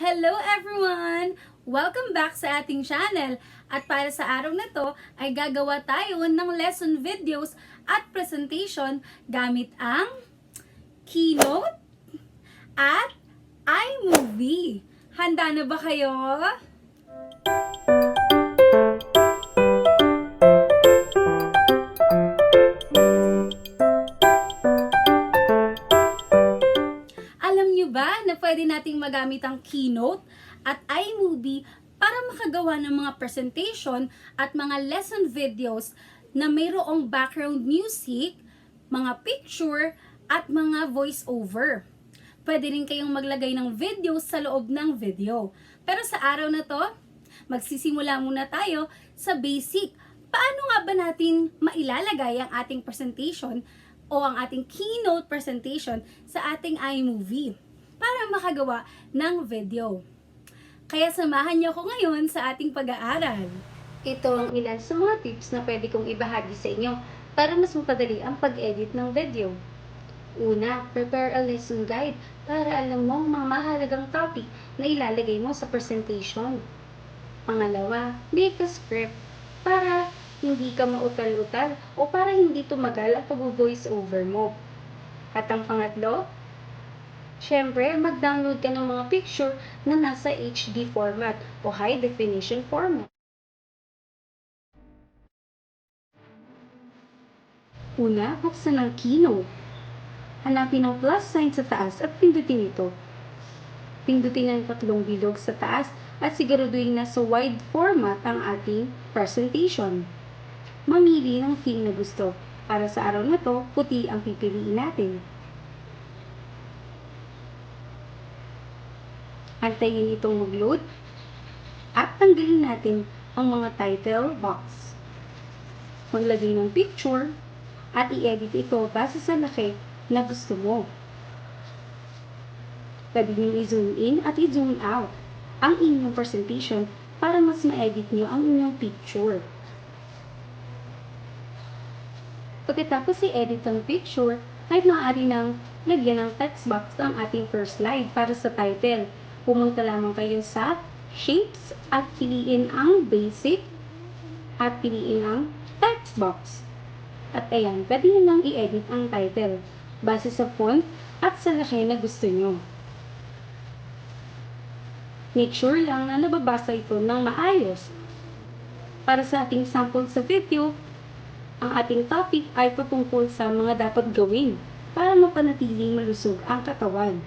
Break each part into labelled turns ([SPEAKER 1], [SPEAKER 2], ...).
[SPEAKER 1] Hello everyone! Welcome back sa ating channel. At para sa araw na to ay gagawa tayo ng lesson videos at presentation gamit ang Keynote at iMovie. Handa na ba kayo? Alam nyo ba na pwede nating magamit ang Keynote at iMovie para makagawa ng mga presentation at mga lesson videos na mayroong background music, mga picture, at mga voice-over. Pwede rin kayong maglagay ng video sa loob ng video. Pero sa araw na to, magsisimula muna tayo sa basic. Paano nga ba natin mailalagay ang ating presentation o ang ating keynote presentation sa ating iMovie para makagawa ng video? Kaya samahan niyo ako ngayon sa ating pag-aaral. Ito ang ilan sa mga tips na pwede kong ibahagi sa inyo para mas mapadali ang pag-edit ng video. Una, prepare a lesson guide para alam mo ang mga mahalagang topic na ilalagay mo sa presentation. Pangalawa, make a script para hindi ka mautal-utal o para hindi tumagal ang pag-voice over mo. At ang pangatlo, syempre, mag-download ka ng mga picture na nasa HD format o high definition format. Una, buksan ang Keynote. Hanapin ang plus sign sa taas at pindutin ito. Pindutin ang tatlong bilog sa taas at siguraduhin na sa wide format ang ating presentation. Mamili ng theme na gusto. Para sa araw na to, puti ang pipiliin natin. Antayin itong mag-load at tanggalin natin ang mga title box. Maglagay ng picture at i-edit ito base sa laki na gusto mo. Pwede nyo i-zoom in at i-zoom out ang inyong presentation para mas ma-edit nyo ang inyong picture. Pagkatapos i-edit ang picture, ay maaari nang lagyan ng text box ang ating first slide para sa title. Pumunta lamang kayo sa Shapes at piliin ang Basic at piliin ang text box. At ayan, pwede nyo lang i-edit ang title base sa font at sa laki na gusto nyo. Make sure lang na nababasa ito ng maayos. Para sa ating sample sa video, ang ating topic ay patungkol sa mga dapat gawin para mapanatiling malusog ang katawan.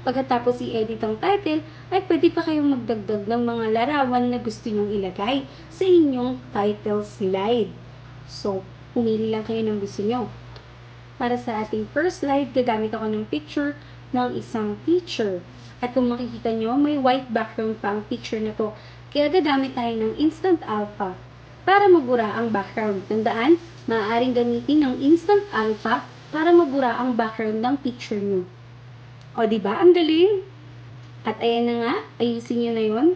[SPEAKER 1] Pagkatapos i-edit ang title, ay pwede pa kayong magdagdag ng mga larawan na gusto nyong ilagay sa inyong title slide. So, pumili lang kayo ng gusto nyo. Para sa ating first slide, gagamit ako ng picture ng isang teacher. At kung makikita nyo, may white background pa ang picture na to. Kaya gagamit tayo ng Instant Alpha para mabura ang background. Tandaan, maaaring gamitin ng Instant Alpha para mabura ang background ng picture nyo. O, diba? Ang galing! At ayan na nga, ayusin nyo na yon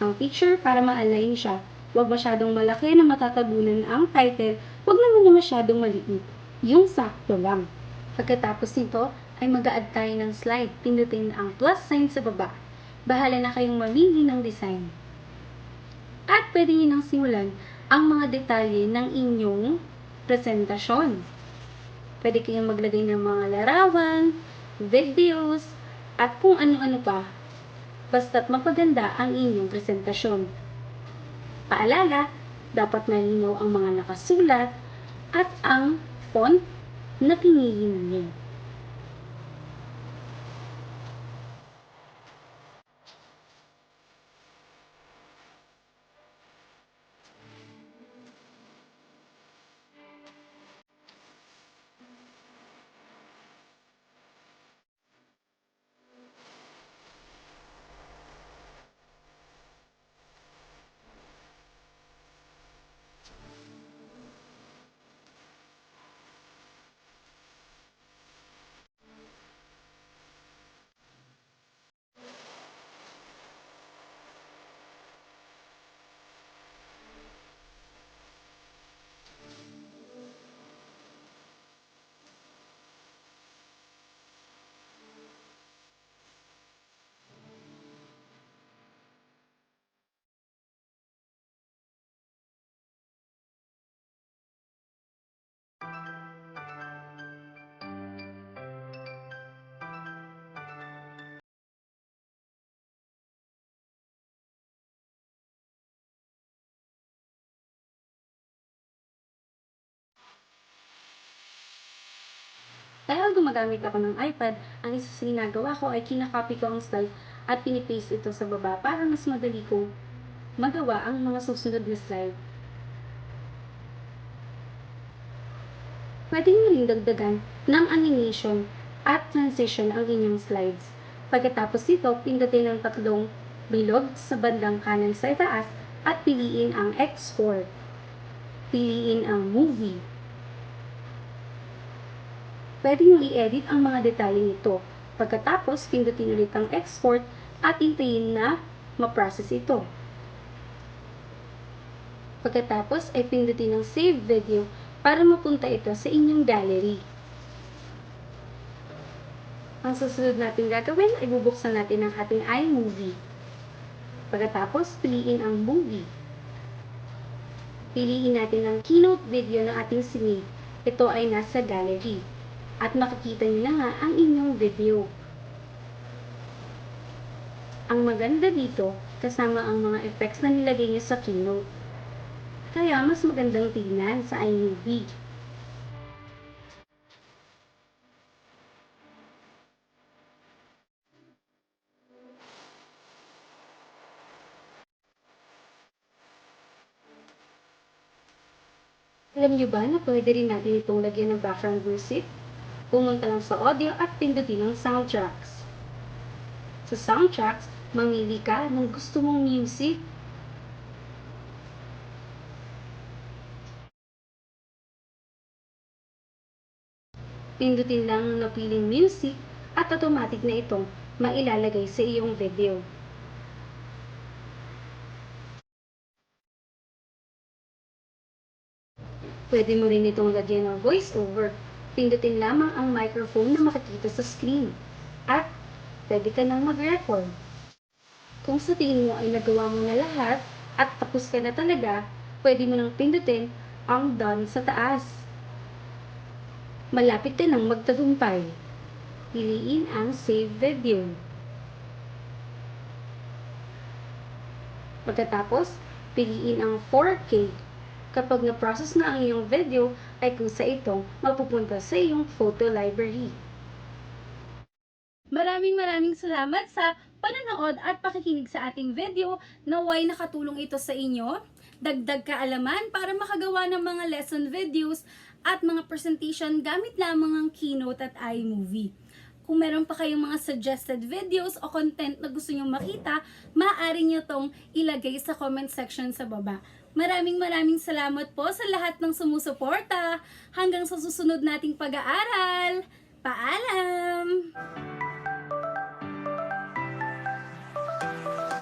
[SPEAKER 1] ang picture para ma-align siya. Huwag masyadong malaki na matatabunan ang title. Huwag naman na masyadong maliit. Yung sakto lang. Pagkatapos nito, ay mag-a-add tayo ng slide. Pindutin ang plus sign sa baba. Bahala na kayong mamili ng design. At pwede nyo nang simulan ang mga detalye ng inyong presentasyon. Pwede kayong maglagay ng mga larawan, videos, at kung ano-ano pa. Basta't mapaganda ang inyong presentasyon. Paalala, dapat malinaw ang mga nakasulat at ang font na pinili ninyo. Kaya gumagamit ako ng iPad, ang isa sa ginagawa ko ay kinakopy ko ang slide at pinipaste ito sa baba para mas madali ko magawa ang mga susunod na slide. Pwede nyo ring dagdagan ng animation at transition ang inyong slides. Pagkatapos nito, pindutin ang tatlong bilog sa bandang kanan sa itaas at piliin ang export. Piliin ang movie. Pwede nyo i-edit ang mga detalye nito. Pagkatapos, pindutin ulit ang export at hintayin na ma-process ito. Pagkatapos ay pindutin ang save video para mapunta ito sa inyong gallery. Ang susunod natin gagawin ay bubuksan natin ang ating iMovie. Pagkatapos, piliin ang movie. Piliin natin ang keynote video ng ating sinave. Ito ay nasa gallery. At makikita niyo na nga ang inyong video. Ang maganda dito, kasama ang mga effects na nilagay niyo sa keynote. Kaya mas magandang tignan sa iMovie. Alam niyo ba na pwede rin natin itong lagyan ng background music? Pumunta lang sa audio at pindutin ang soundtracks. Sa soundtracks, mamili ka ng gusto mong music. Pindutin lang ang napiling music at automatic na itong mailalagay sa iyong video. Pwede mo rin itong lagyan ng voiceover. Pindutin lamang ang microphone na makikita sa screen. At pwede ka nang mag-record. Kung sa tingin mo ay nagawa mo na lahat at tapos ka na talaga, pwede mo nang pindutin ang done sa taas. Malapit ka nang magtagumpay. Piliin ang save video. Pagkatapos, piliin ang 4K. Kapag na-process na ang iyong video, ay kusa itong mapupunta sa iyong photo library.
[SPEAKER 2] Maraming salamat sa panonood at pakikinig sa ating video. Naway nakatulong ito sa inyo. Dagdag kaalaman para makagawa ng mga lesson videos at mga presentation gamit lamang ang Keynote at iMovie. Kung meron pa kayong mga suggested videos o content na gusto nyo makita, maaari nyo tong ilagay sa comment section sa baba. Maraming salamat po sa lahat ng sumusuporta. Hanggang sa susunod nating pag-aaral. Paalam!